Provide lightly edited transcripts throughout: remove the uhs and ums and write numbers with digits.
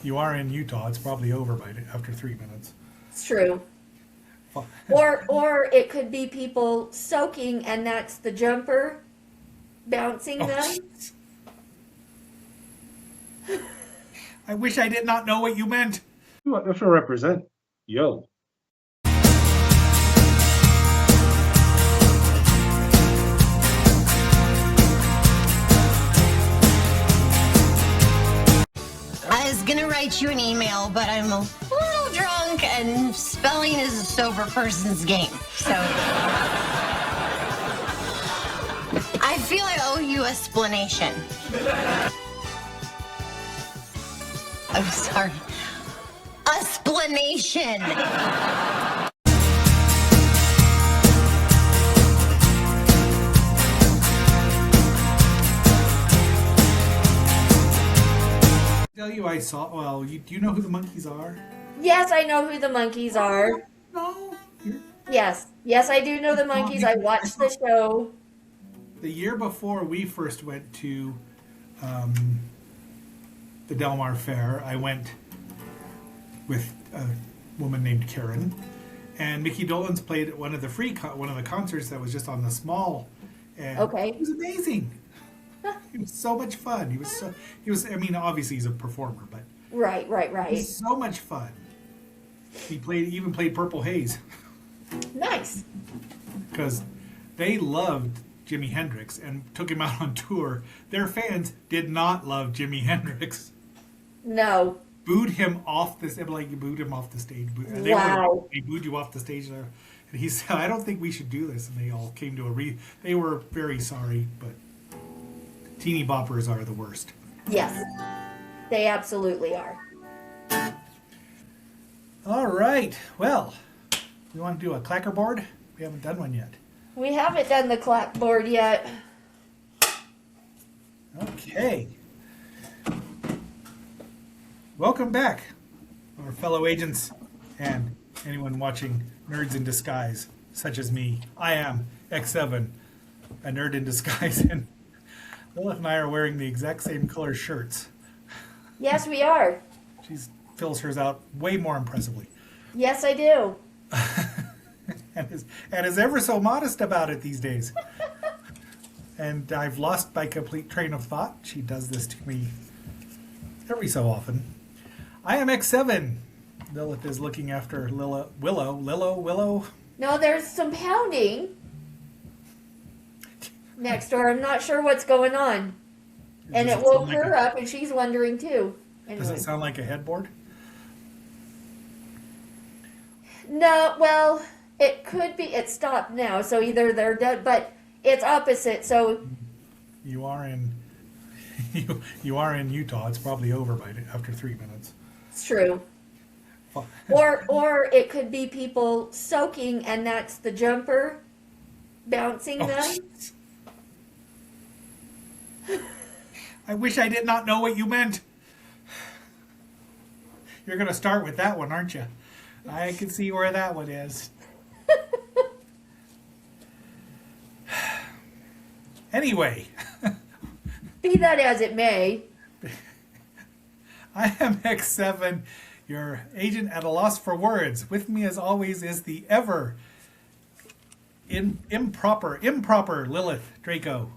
You are in Utah. It's probably over after 3 minutes. It's true. Or it could be people soaking, and that's the jumper bouncing Oh, them. jeez. I wish I did not know what you meant. What does it represent? Yo. I was gonna write you an email, but I'm a little drunk, and spelling is a sober person's game. So I feel I owe you a splanation. I'm sorry. A splanation. Tell you, I saw. Well, do you know who the monkeys are? Yes, I know who the monkeys are. No. Yes, I do know the monkeys. I watched the show. The year before we first went to the Del Mar Fair, I went with a woman named Karen, and Mickey Dolenz played at one of the concerts that was just on the small. And Okay. it was amazing. It was so much fun. He was. I mean, obviously he's a performer, but Right. it was so much fun. He even played Purple Haze Nice. because they loved Jimi Hendrix and took him out on tour. Their fans did not love Jimi Hendrix. No. Booed him off this, like you booed him off the stage. Wow. They booed you off the stage there. And he said, "I don't think we should do this." And they all came to they were very sorry, but teeny boppers are the worst. Yes. They absolutely are. All right. Well, we want to do a clacker board? We haven't done one yet. We haven't done the clapboard yet. Okay. Welcome back, our fellow agents and anyone watching Nerds in Disguise, such as me. I am X7, a nerd in disguise, and Lilith and I are wearing the exact same color shirts. Yes, we are. She fills hers out way more impressively. Yes, I do. and is ever so modest about it these days. And I've lost my complete train of thought. She does this to me every so often. I am X7. Lilith is looking after Willow. No, there's some pounding next door. I'm not sure what's going on. And it woke her up, and she's wondering too. Does Anyway. it sound like a headboard? No, well, it could be. It stopped now, so either they're dead, but it's opposite. So You are in you are in Utah. It's probably over after 3 minutes. it's true. Or it could be people soaking, and that's the jumper bouncing Oh, them. jeez. I wish I did not know what you meant. You're going to start with that one, aren't you? I can see where that one is. Anyway, Be that as it may. I am X7, your agent at a loss for words. With me, as always, is the ever improper Lilith Draco.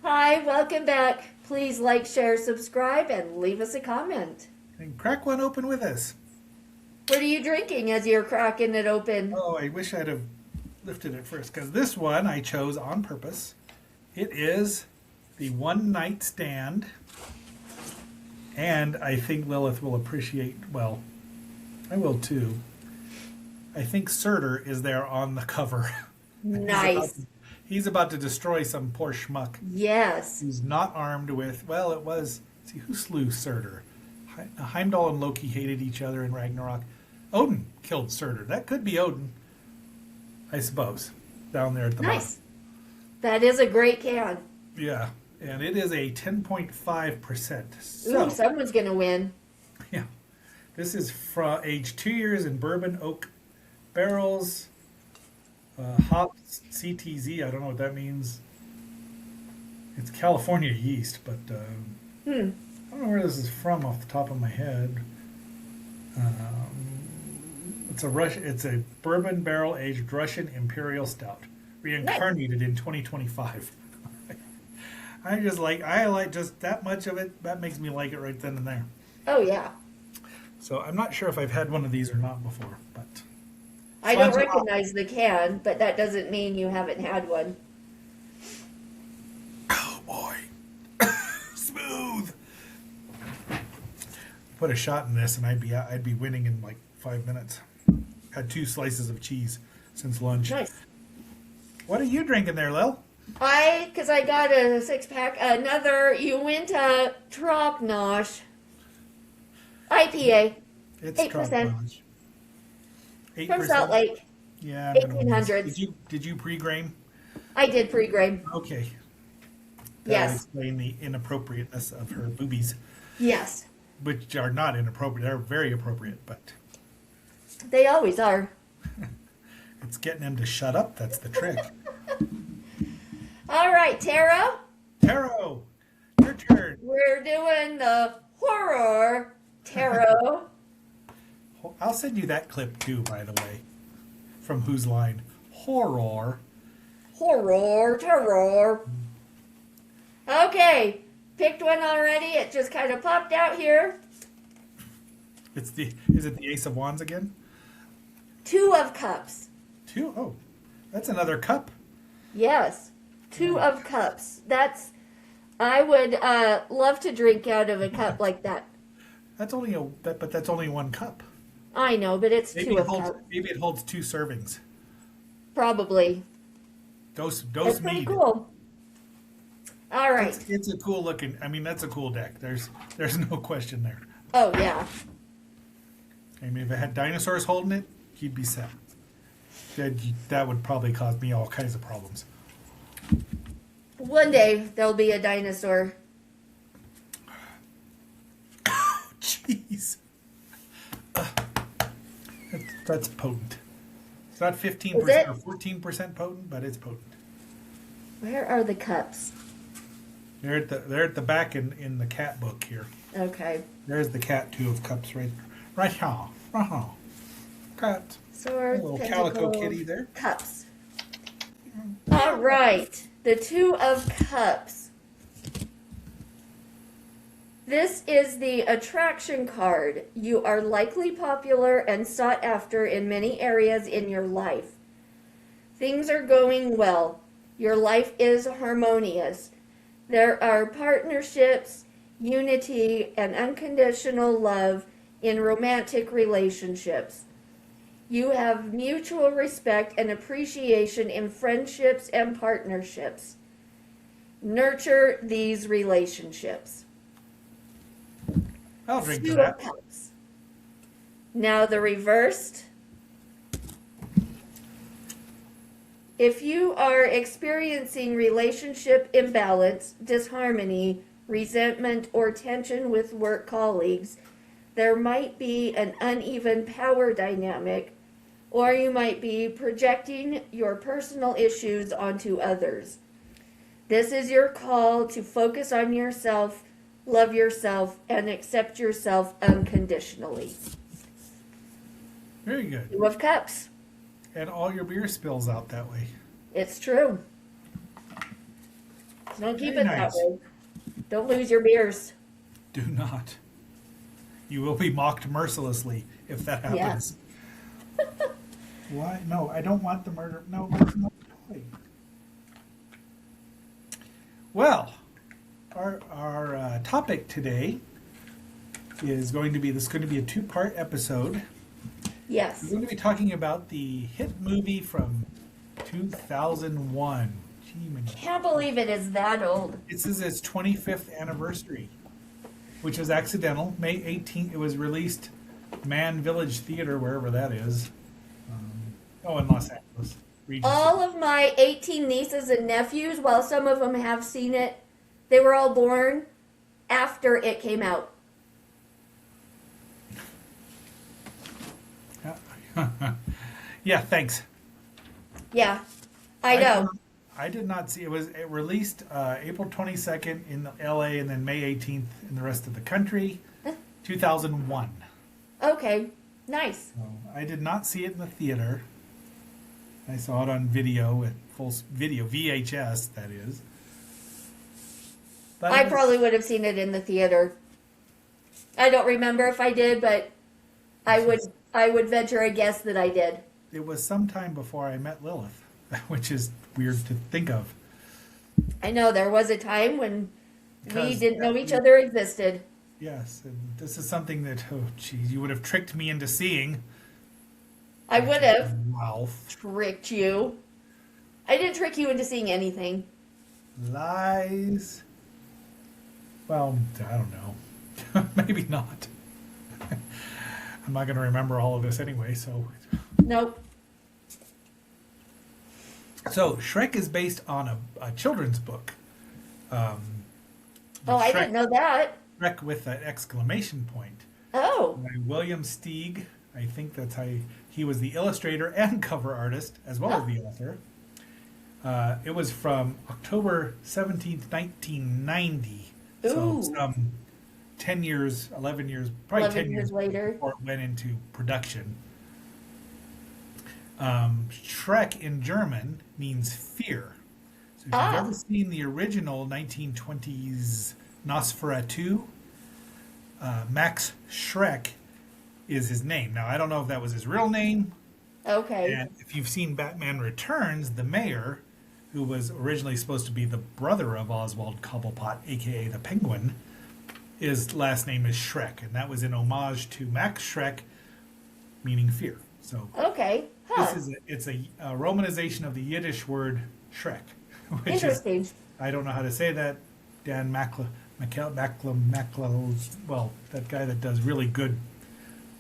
Hi, welcome back. Please like, share, subscribe, and leave us a comment. And crack one open with us. What are you drinking as you're cracking it open? Oh, I wish I'd have lifted it first, because this one I chose on purpose. It is the One Night Stand. And I think Lilith will appreciate, well, I will too. I think Surtur is there on the cover. Nice. He's about to destroy some poor schmuck. Yes. He's not armed with, well, it was, see, who slew Surtur? Heimdall and Loki hated each other in Ragnarok. Odin killed Surtur. That could be Odin, I suppose, down there at the Nice. That is a great can. bottom. Yeah, and it is a 10.5%. So, Ooh, someone's going to win. yeah, this is from aged 2 years in bourbon oak barrels. Hops CTZ, I don't know what that means. It's California yeast, but I don't don't know where this is from off the top of my head. It's a bourbon barrel aged Russian Imperial Stout, reincarnated in 2025. I like just that much of it. That makes me like it right then and there. Oh yeah. So I'm not sure if I've had one of these or not before, but I don't recognize the can, but that doesn't mean you haven't had one. oh boy, smooth. Put a shot in this, and I'd be winning in like 5 minutes. Had 2 slices of cheese since lunch. Nice. What are you drinking there, Lil? Because I got a 6-pack, another Uinta Tropnosh IPA. It's 8%. Tropnosh. 8%. From Salt Lake. Yeah, 1800s. Did you pre-grain? I did pre-grade. Okay. That would Yes. explain the inappropriateness of her boobies, Yes. which are not inappropriate. They're very appropriate, but They always are. it's getting them to shut up. That's the trick. All right, Tara. Taro, your turn. We're doing the horror tarot. I'll send you that clip too, by the way, from Whose Line? Horror. Horror tarot. Okay. Picked one already. It just kind of popped out here. Is it the Ace of Wands again? 2 of Cups. 2? Oh, that's another cup. Yes. 2 of Cups. I would love to drink out of a cup like that. That's only that's only 1 cup. I know, but it's 2 of Cups. Maybe it holds 2 servings. Probably. Dose That's pretty mead. cool. All right. It's a cool looking. I mean, that's a cool deck. There's no question there. Oh, yeah. I mean, if it had dinosaurs holding it, he'd be set. That would probably cause me all kinds of problems. One day there'll be a dinosaur. Jeez. That's potent. It's not 15% Is it? or 14% potent, but it's potent. Where are the cups? They're at the back in the cat book here. Okay. There's the cat 2 of cups right here. Cat. Swords, Little pentacles, calico kitty there. cups. All right. The 2 of Cups. This is the attraction card. You are likely popular and sought after in many areas in your life. Things are going well. Your life is harmonious. There are partnerships, unity, and unconditional love in romantic relationships. You have mutual respect and appreciation in friendships and partnerships. Nurture these relationships. I'll drink to 2 that. of Cups. Now the reversed. If you are experiencing relationship imbalance, disharmony, resentment, or tension with work colleagues, there might be an uneven power dynamic, or you might be projecting your personal issues onto others. This is your call to focus on yourself, love yourself, and accept yourself unconditionally. Very good. 2 of Cups. And all your beer spills out that way. It's true. Don't keep Very it that nice. way. Don't lose your beers. Do not. You will be mocked mercilessly if that happens. Why? No, I don't want the murder. No, no. Well, our topic today is going to be a 2-part episode. Yes. We're going to be talking about the hit movie from 2001. Can't believe it is that old. This is its 25th anniversary, which was accidental. May 18th, it was released Man Village Theater, wherever that is. In Los Angeles. Regency. All of my 18 nieces and nephews, while some of them have seen it, they were all born after it came out. Yeah, thanks. Yeah, I know. I did not see it released April 22nd in LA and then May 18th in the rest of the country, 2001. Okay, nice. So I did not see it in the theater. I saw it on video at video VHS, that is. But I probably would have seen it in the theater. I don't remember if I did, but I would venture a guess that I did. it was sometime before I met Lilith, which is weird to think of. I know there was a time when we Because didn't know each other existed. Yes, and this is something that, oh geez, you would have tricked me into seeing. I would have Ralph. tricked you. I didn't trick you into seeing anything. Lies. Well, I don't know. Maybe not. I'm not going to remember all of this anyway, so. Nope. So, Shrek is based on a children's book. Oh, I didn't know that. Shrek with an exclamation point. Oh, By William Steig. I think that's how he was the illustrator and cover artist, as well as the author. It was from October 17th, 1990. So Ooh. some 10 years, 11 years, probably 11 10 years later. before it went into production. Shrek in German means fear. So if you've ever seen the original 1920s Nosferatu, Max Shrek is his name. Now, I don't know if that was his real name. Okay. And if you've seen Batman Returns, the mayor, who was originally supposed to be the brother of Oswald Cobblepot, aka the Penguin, his last name is Shrek, and that was in homage to Max Shrek, meaning fear. So Okay. Huh. it's a romanization of the Yiddish word Shrek, which is, Interesting. I don't know how to say that. Dan Macla, well, that guy that does really good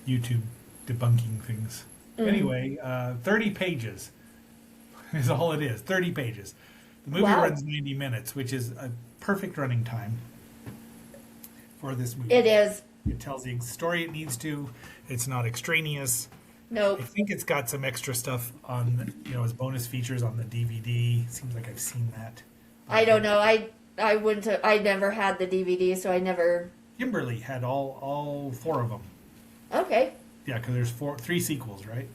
YouTube debunking things. Anyway, 30 pages is all it is. 30 pages. The movie Wow. runs 90 minutes, which is a perfect running time for this movie. It is. It tells the story it needs to. It's not extraneous. Nope. I think it's got some extra stuff on, as bonus features on the DVD. Seems like I've seen that. I don't know. I wouldn't. I never had the DVD, so I never. Kimberly had all 4 of them. Okay. Yeah, because there's 3 sequels, right?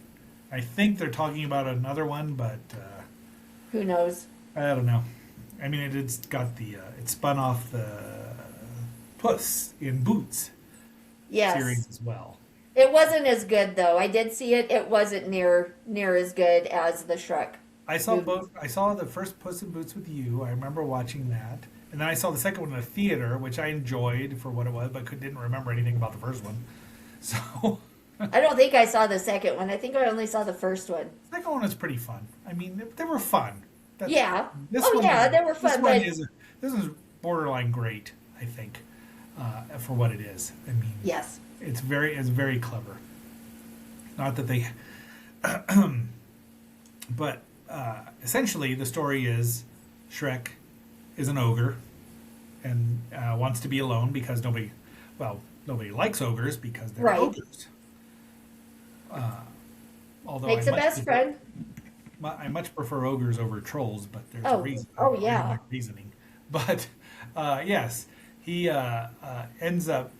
I think they're talking about another one, but Who knows? I don't know. I mean, it's got it spun off the Puss in Boots Yes. series as well. It wasn't as good though. I did see it. It wasn't near as good as the Shrek. I saw both. I saw the first Puss in Boots with you. I remember watching that, and then I saw the second one in a theater, which I enjoyed for what it was, but didn't remember anything about the first one. So I don't think I saw the second one. I think I only saw the first one. the second one was pretty fun. I mean, they were fun. Yeah. This Oh one yeah, is- they were This fun, one but this is borderline great. I think for what it is. I mean, yes. it's very clever. Not that they, but essentially the story is Shrek is an ogre and wants to be alone because nobody likes ogres because they're Right. ogres. Although Makes I a much best prefer- friend. I much prefer ogres over trolls, but there's a Oh. reason. Oh, I don't yeah. like reasoning. But yes, he ends up.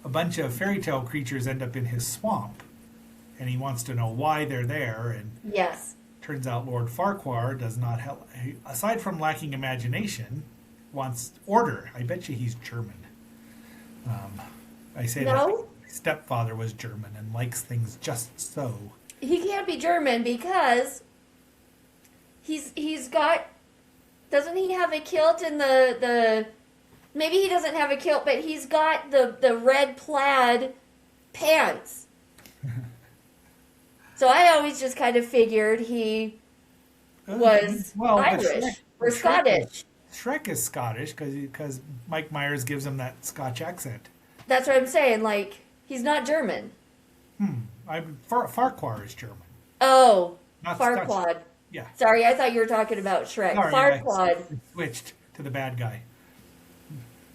A bunch of fairy tale creatures end up in his swamp, and he wants to know why they're there. And Yes. turns out Lord Farquhar does not help. Aside from lacking imagination, wants order. I bet you he's German. I say that No. my stepfather was German and likes things just so. He can't be German because he's got. Doesn't he have a kilt in the maybe he doesn't have a kilt, but he's got the red plaid pants. So I always just kind of figured he was Well, but Irish or Shrek Scottish. Shrek is Scottish because Mike Myers gives him that Scotch accent. That's what I'm saying. Like, he's not German. Farquhar is German. Oh, Not Farquaad. Scotch. Yeah. Sorry, I thought you were talking about Shrek. Sorry, Farquaad. I switched to the bad guy.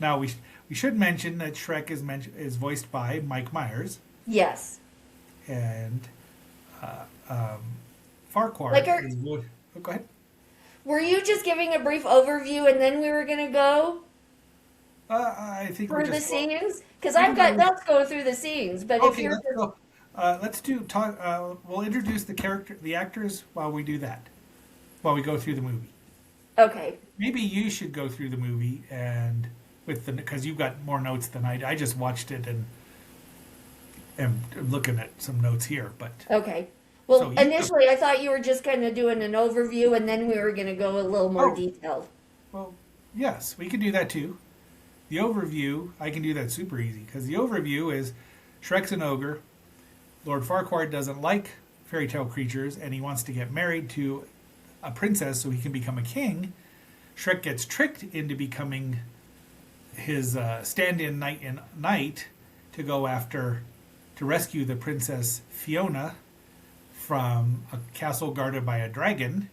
Now we should mention that Shrek is voiced by Mike Myers Yes. and Farquhar Like our- is go ahead. Were you just giving a brief overview and then we were going to go I think through we the just scenes? Because we I've can got go- notes going through the scenes, but if Okay, you're let's just... go. Let's do talk. We'll introduce the actors while we do that. While we go through the movie. Okay. Maybe you should go through the movie and because you've got more notes than I. I just watched it and am looking at some notes here, but Okay. Well, So you- initially I thought you were just kind of doing an overview and then we were going to go a little more Oh. detailed. well, yes, we can do that too. The overview, I can do that super easy because the overview is Shrek's an ogre. Lord Farquaad doesn't like fairy tale creatures and he wants to get married to a princess so he can become a king. Shrek gets tricked into becoming his stand-in night to go after to rescue the princess Fiona from a castle guarded by a dragon,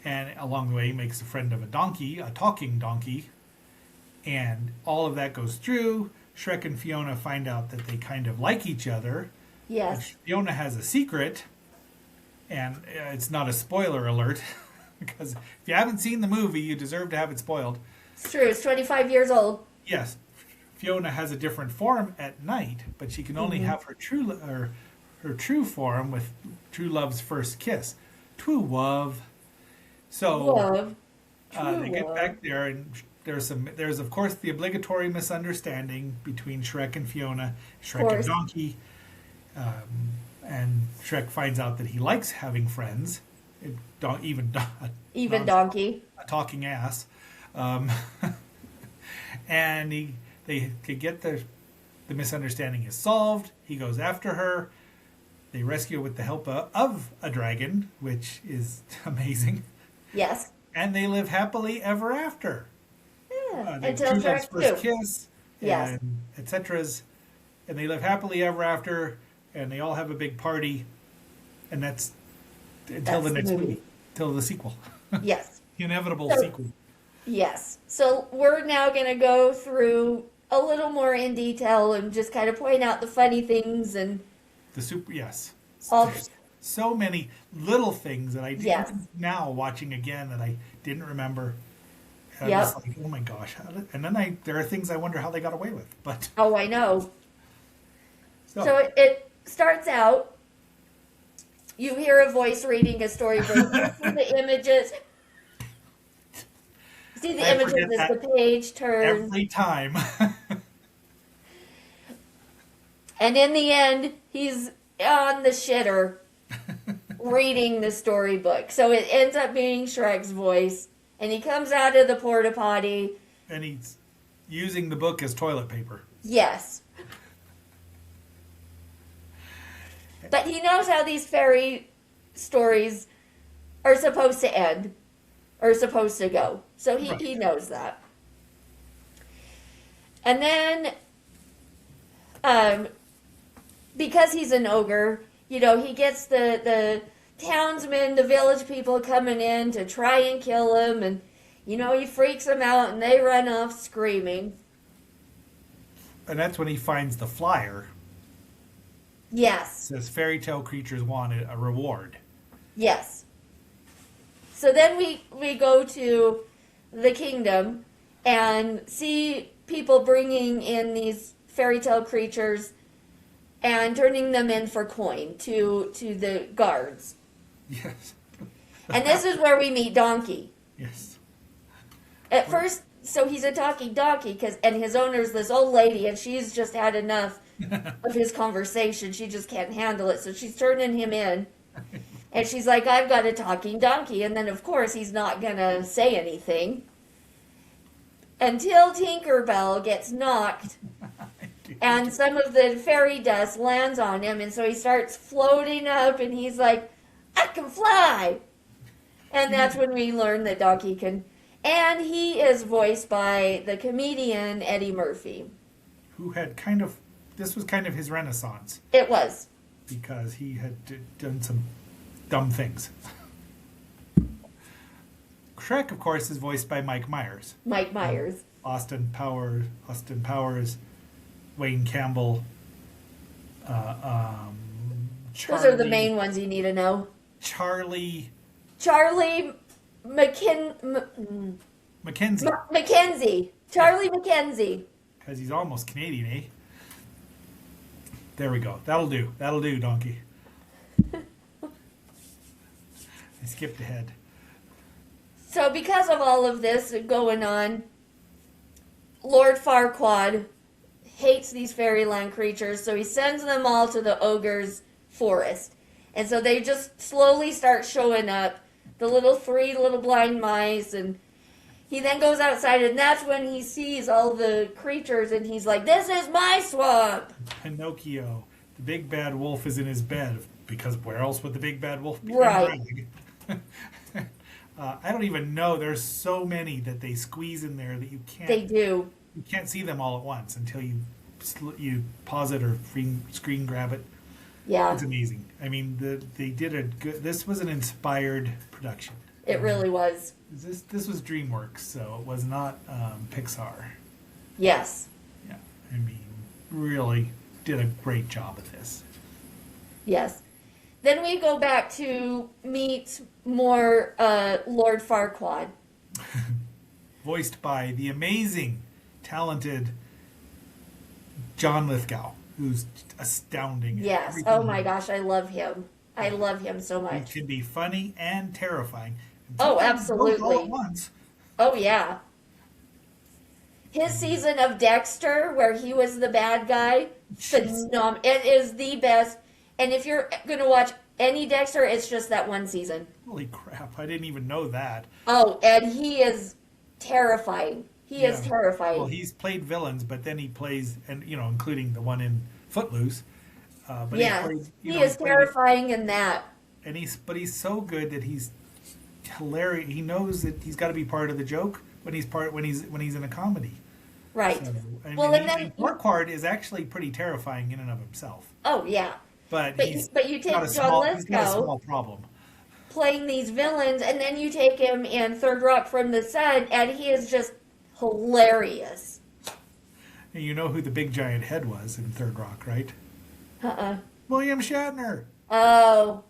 and along the way he makes a friend of a donkey, a talking donkey, and all of that goes through. Shrek and Fiona find out that they kind of like each other. Yes. Fiona has a secret, and it's not a spoiler alert, because if you haven't seen the movie, you deserve to have it spoiled. It's true. It's 25 years old. Yes, Fiona has a different form at night, but she can only have her true form with true love's first kiss. True love. So Love. they True get love. back there, and there's of course the obligatory misunderstanding between Shrek and Fiona, Shrek and course. Donkey, and Shrek finds out that he likes having friends, even Even donkey. a talking ass, and they get the misunderstanding is solved. He goes after her. They rescue her with the help of a dragon, which is amazing, Yes. and they live happily ever after. Yeah. They Until true love's Shrek first 2. kiss, Yes. and etc's, and they live happily ever after, and they all have a big party, and that's until That's the the next movie. movie, till the sequel, Yes. the inevitable So- sequel. Yes. So we're now going to go through a little more in detail and just kind of point out the funny things and The super, yes. all. There's so many little things that I Yes. even now watching again that I didn't remember. I'm Yep. just like, oh my gosh! And then there are things I wonder how they got away with. But Oh, I know. so, So it starts out. You hear a voice reading a storybook. You see the images. See the I images forget as that the page turns. every time, And in the end, he's on the shitter reading the storybook. So it ends up being Shrek's voice. And he comes out of the porta potty. and he's using the book as toilet paper. Yes. But he knows how these fairy stories are supposed to end. Or supposed to go. So he knows that. And then, because he's an ogre, you know, he gets the townsmen, the village people coming in to try and kill him, and, you know, he freaks them out, and they run off screaming. And that's when he finds the flyer. It Yes, says fairy tale creatures wanted a reward. yes. So then we go to the kingdom and see people bringing in these fairy tale creatures and turning them in for coin to the guards. Yes. And this is where we meet Donkey. Yes. At first, so he's a talking donkey, and his owner's this old lady, and she's just had enough of his conversation. She just can't handle it, so she's turning him in. And she's like, I've got a talking donkey. And then, of course, he's not going to say anything until Tinkerbell gets knocked and some of the fairy dust lands on him. And so he starts floating up, and he's like, I can fly. And that's when we learn that Donkey can. And he is voiced by the comedian Eddie Murphy. Who had this was kind of his renaissance It was. because he had done some dumb things. Shrek, of course, is voiced by Mike Myers. Mike Myers. Austin Powers, Wayne Campbell. Those are the main ones you need to know. Charlie. Charlie Mackenzie. Charlie Mackenzie. Because he's almost Canadian, eh? There we go. That'll do. That'll do, Donkey. I skipped ahead. So because of all of this going on, Lord Farquaad hates these fairyland creatures, so he sends them all to the ogre's forest. And so they just slowly start showing up, the three little blind mice, and he then goes outside, and that's when he sees all the creatures, and he's like, "This is my swamp!" Pinocchio, the big bad wolf, is in his bed, because where else would the big bad wolf be? Right. I don't even know. There's so many that they squeeze in there that you can't. They do. You can't see them all at once until you pause it or screen grab it. Yeah. It's amazing. I mean, they did a good. This was an inspired production. It really was. This was DreamWorks, so it was not Pixar. Yes. Yeah, I mean, really did a great job at this. Yes. Then we go back to meet more Lord Farquaad. Voiced by the amazing, talented John Lithgow, who's astounding. at Yes. everything Oh he my does. gosh, I love him. I love him so He much. can be funny and terrifying. And Oh, sometimes both absolutely. all at once. Oh yeah. His season of Dexter, where he was the bad guy, phenomenal. It is the best. And if you're gonna watch any Dexter, it's just that one season. Holy crap! I didn't even know that. Oh, and he is terrifying. He is Yeah. terrifying. Well, he's played villains, but then he plays, and including the one in Footloose. But yeah, played, he is played- terrifying in that. And he's so good that he's hilarious. He knows that he's got to be part of the joke when he's in a comedy. Right. So, I Well, mean, and then- and Farquaad is actually pretty terrifying in and of himself. Oh yeah. But But he's you take got a John he's got a Lithgow small problem. playing these villains, and then you take him in Third Rock from the Sun, and he is just hilarious. And you know who the big giant head was in Third Rock, right? Uh-uh. William Shatner. Oh.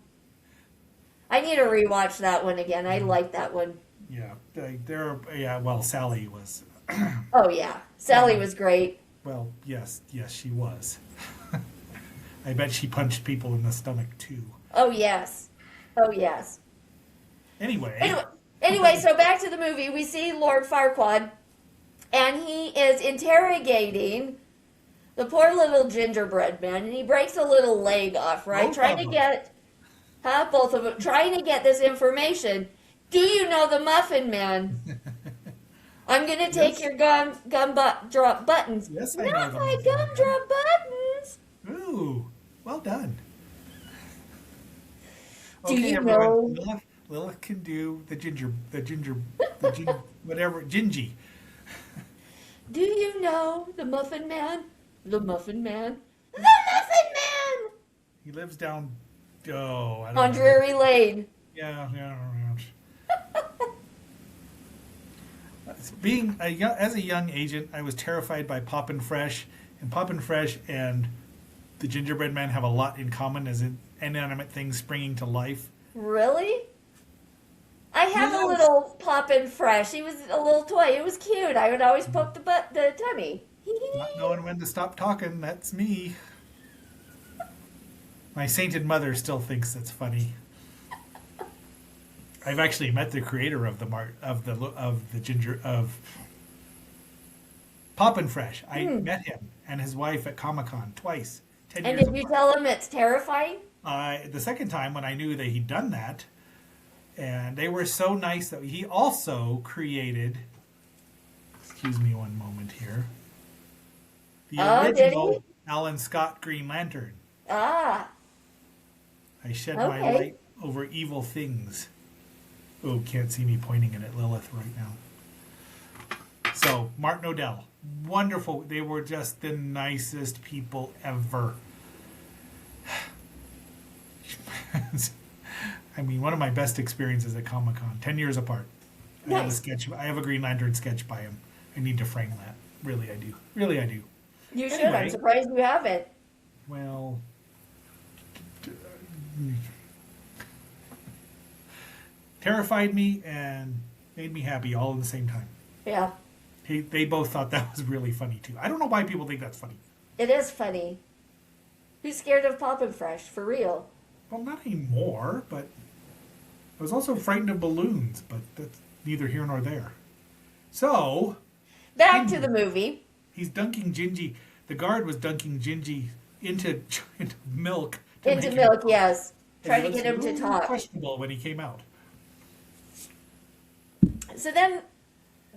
I need to rewatch that one again. I like that one. Yeah, well, Sally was. Oh yeah. Sally was great. Well, yes, she was. I bet she punched people in the stomach too. Oh yes. Oh yes. Anyway, Anyway, so back to the movie. We see Lord Farquaad, and he is interrogating the poor little gingerbread man, and he breaks a little leg off, right? Both Trying of to them. get, both of them, trying to get this information. Do you know the Muffin Man? I'm gonna take Yes. your gumdrop buttons. Yes, I Not know the my Muffin Man. gumdrop buttons. ooh, well done. Do you everyone, know- Lilith can do the ginger, whatever, Gingy. Do you know the Muffin Man? The Muffin Man? The Muffin Man! He lives down, I don't On know. Drury Lane. Yeah. As a young agent, I was terrified by Poppin' Fresh, and Poppin' Fresh and the Gingerbread Man have a lot in common as inanimate things springing to life. Really? I have a Yes. little Poppin' Fresh. He was a little toy. It was cute. I would always poke the tummy. Not knowing when to stop talking, that's me. My sainted mother still thinks that's funny. I've actually met the creator of Poppin' Fresh. I met him and his wife at Comic-Con twice, 10 And years did you apart. tell him it's terrifying? The second time when I knew that he'd done that, and they were so nice that he also created. Excuse me one moment here. The Oh, did original he? Alan Scott Green Lantern. Ah, I shed my Okay. light over evil things. Oh, can't see me pointing it at Lilith right now. So, Martin O'Dell. Wonderful. They were just the nicest people ever. I mean, one of my best experiences at Comic Con, 10 years apart. I have a Nice. sketch. I have a Green Lantern sketch by him. I need to frame that. Really, I do. Really, I do. you should. Anyway. I'm surprised you haven't. Well, terrified me and made me happy all in the same time. Yeah, They both thought that was really funny too. I don't know why people think that's funny. it is funny. Who's scared of Poppin' Fresh, for real? Well, not anymore, but I was also frightened of balloons, but that's neither here nor there. So, Back to the movie. he's dunking Gingy. The guard was dunking Gingy into milk. Into make milk, him- yes. and Trying he to looks get him a to little talk. questionable when he came out. So then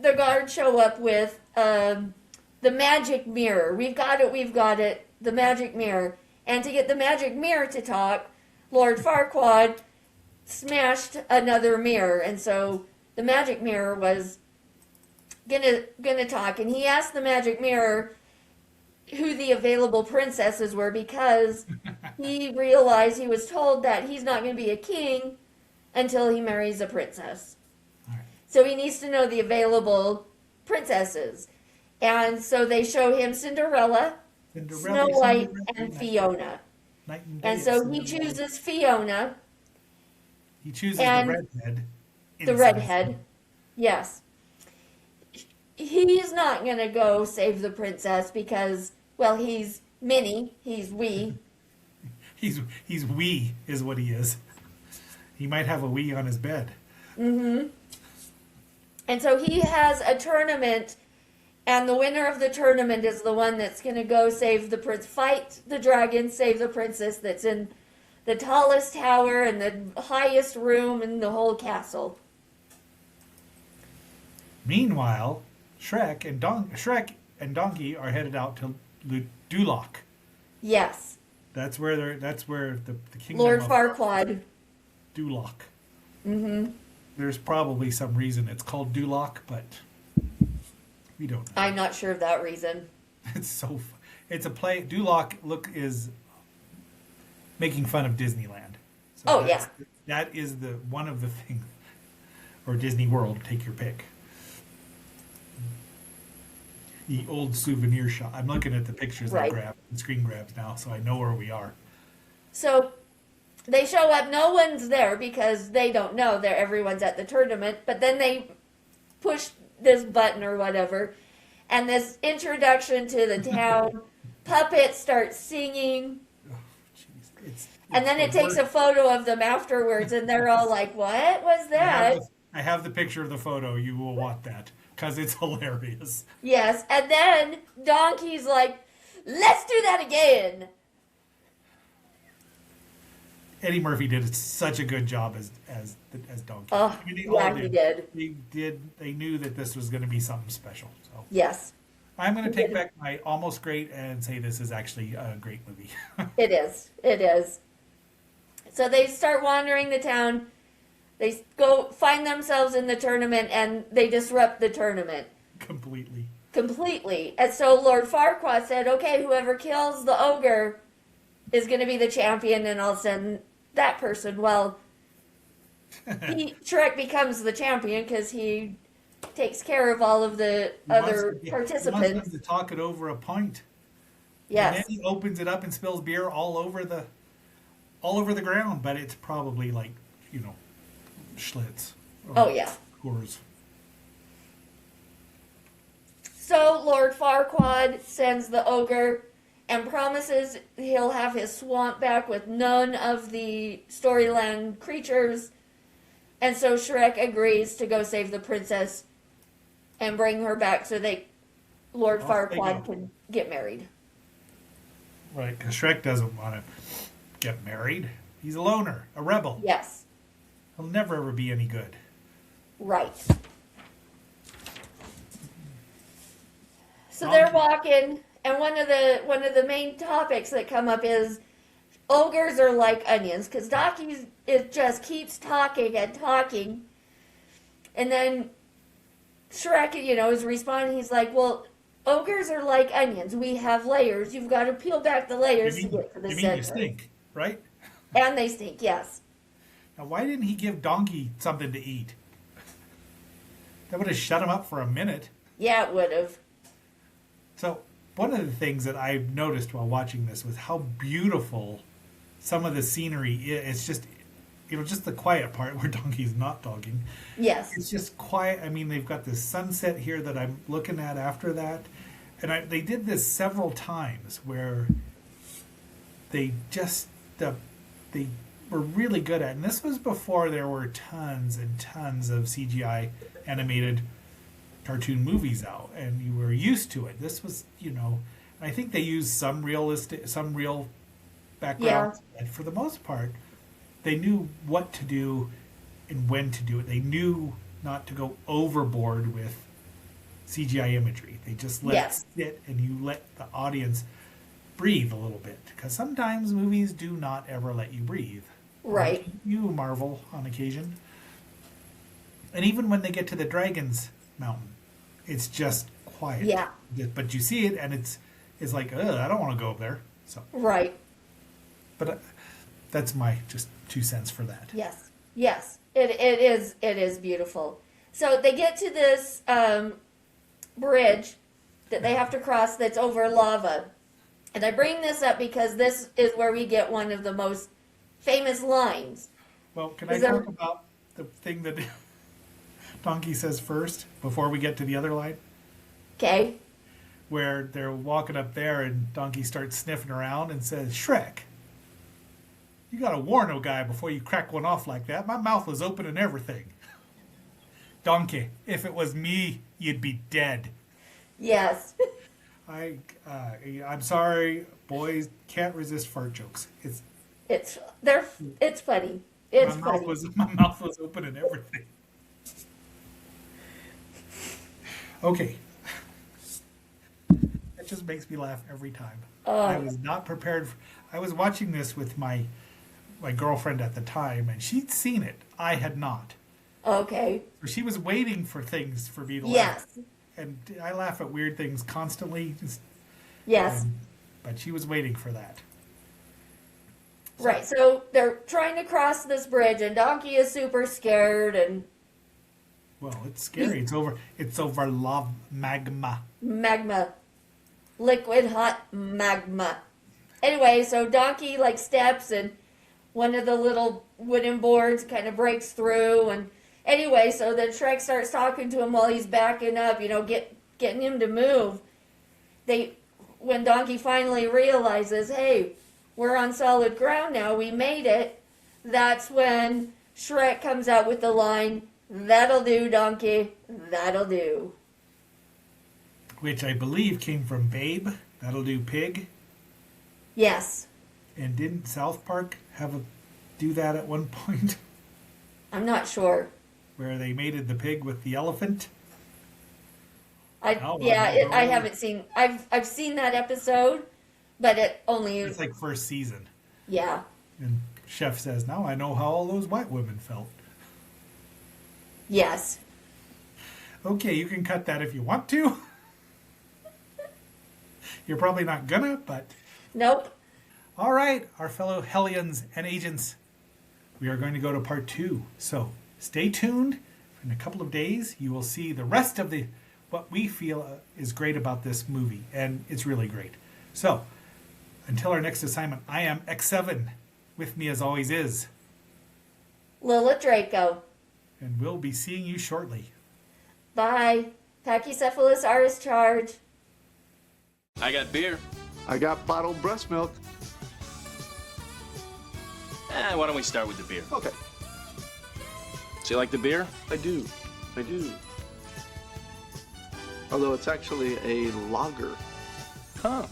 the guards show up with the magic mirror. We've got it, the magic mirror. And to get the magic mirror to talk, Lord Farquaad smashed another mirror. And so the magic mirror was gonna talk. And he asked the magic mirror who the available princesses were because he realized he was told that he's not going to be a king until he marries a princess. All right. So he needs to know the available princesses. And so they show him Cinderella, Snow White, and Fiona. Night and day. And so it's he Cinderella. chooses Fiona, He chooses and the redhead. the inside. redhead. Yes. He's not going to go save the princess because, well, he's Minnie, he's wee. He's wee is what he is. He might have a wee on his bed. And so he has a tournament, and the winner of the tournament is the one that's going to go save the prince, fight the dragon, save the princess that's in the tallest tower and the highest room in the whole castle. Meanwhile, Shrek and Donkey are headed out to Duloc. Yes, That's where the kingdom Lord of Farquaad. Duloc. There's probably some reason it's called Duloc, but we don't know. I'm not sure of that reason. It's it's a play. Duloc is making fun of Disneyland. So Oh, that's- that is one of the things, or Disney World. Take your pick. The old souvenir shop. I'm looking at the pictures I Right. grabbed, screen grabs now, so I know where we are. So they show up, no one's there because they don't know that everyone's at the tournament, but then they push this button or whatever, and this introduction to the town, puppets start singing, Oh, jeez. and then it the takes a worst. photo of them afterwards, and they're all like, what was that? I have the picture of the photo. You will want that because it's hilarious. Yes, and then Donkey's like, let's do that again. Eddie Murphy did such a good job as Donkey. Oh, They all yeah, he did. They knew that this was going to be something special. So Yes, I'm going to take back my almost great and say this is actually a great movie. it is. It is. So they start wandering the town. They go find themselves in the tournament, and they disrupt the tournament Completely. completely. And so Lord Farquaad said, okay, whoever kills the ogre is going to be the champion, and I'll send that person. Well, Shrek becomes the champion because he takes care of all of the other He wants participants. them to talk it over a pint. And Yes. then he opens it up and spills beer all over the ground, but it's probably like, Schlitz. Or Oh, yeah. Coors. So Lord Farquaad sends the ogre and promises he'll have his swamp back with none of the Storyland creatures. And so Shrek agrees to go save the princess and bring her back so Lord Off they Farquaad go. can get married. Right, because Shrek doesn't want to get married. He's a loner, a rebel. Yes, He'll never ever be any good. right. So they're Donkey. walking, and one of the main topics that come up is ogres are like onions, because Donkey it just keeps talking and talking, and then Shrek, is responding. He's like, "Well, ogres are like onions. We have layers. You've got to peel back the layers to get to the you center." mean you stink, right? And they stink. Yes. Now, why didn't he give Donkey something to eat? That would have shut him up for a minute. Yeah, it would have. So, one of the things that I noticed while watching this was how beautiful some of the scenery is. It's just just the quiet part where Donkey's not dogging. Yes. It's just quiet. I mean, they've got this sunset here that I'm looking at after that. And they did this several times where they just, they were really good at it. And this was before there were tons and tons of CGI animated cartoon movies out. And you were used to it. This was, I think they used some real backgrounds. Yeah. And for the most part, they knew what to do and when to do it. They knew not to go overboard with CGI imagery. They just let it sit, and you let the audience breathe a little bit. Because sometimes movies do not ever let you breathe. Right. You, Marvel, on occasion. And even when they get to the Dragon's Mountain, it's just quiet. Yeah. But you see it, and it's like, I don't want to go up there. So. Right. But that's my just 2 cents for that. Yes. Yes. It is beautiful. So they get to this bridge that they have to cross that's over lava. And I bring this up because this is where we get one of the most famous lines. Well, can I talk about the thing that Donkey says first before we get to the other line? Okay. Where they're walking up there and Donkey starts sniffing around and says, Shrek, you gotta warn a guy before you crack one off like that. My mouth was open and everything. Donkey, if it was me, you'd be dead. Yes. I'm sorry, boys can't resist fart jokes. It's funny. It's funny. My mouth was open and everything. Okay. It just makes me laugh every time. I was not prepared. I was watching this with my girlfriend at the time, and she'd seen it. I had not. Okay. So she was waiting for things for me to laugh. Yes. And I laugh at weird things constantly. Yes. But she was waiting for that. Right. So they're trying to cross this bridge, and Donkey is super scared, and well, it's scary. It's over lava magma. Magma. Liquid hot magma. Anyway, so Donkey steps, and one of the little wooden boards kind of breaks through, and anyway, so then Shrek starts talking to him while he's backing up, getting him to move. When Donkey finally realizes, hey, we're on solid ground now, we made it, that's when Shrek comes out with the line, "That'll do, Donkey, that'll do." Which I believe came from Babe. That'll do, pig. Yes. And didn't South Park do that at one point? I'm not sure. Where they mated the pig with the elephant? I haven't seen. I've seen that episode, but it only It's like first season. Yeah. And Chef says, "Now I know how all those white women felt." Yes. Okay, you can cut that if you want to. You're probably not gonna, but... Nope. All right, our fellow Hellions and agents, we are going to go to part 2. So stay tuned. In a couple of days, you will see the rest of what we feel is great about this movie, and it's really great. So until our next assignment, I am X7. With me, as always, is Lila Draco. And we'll be seeing you shortly. Bye. Pachycephalus Aris charge. I got beer. I got bottled breast milk. Why don't we start with the beer? Okay. Do you like the beer? I do. Although it's actually a lager. Huh.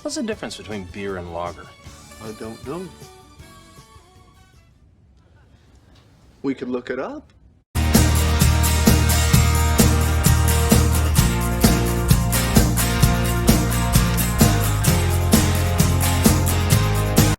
What's the difference between beer and lager? I don't know. We could look it up.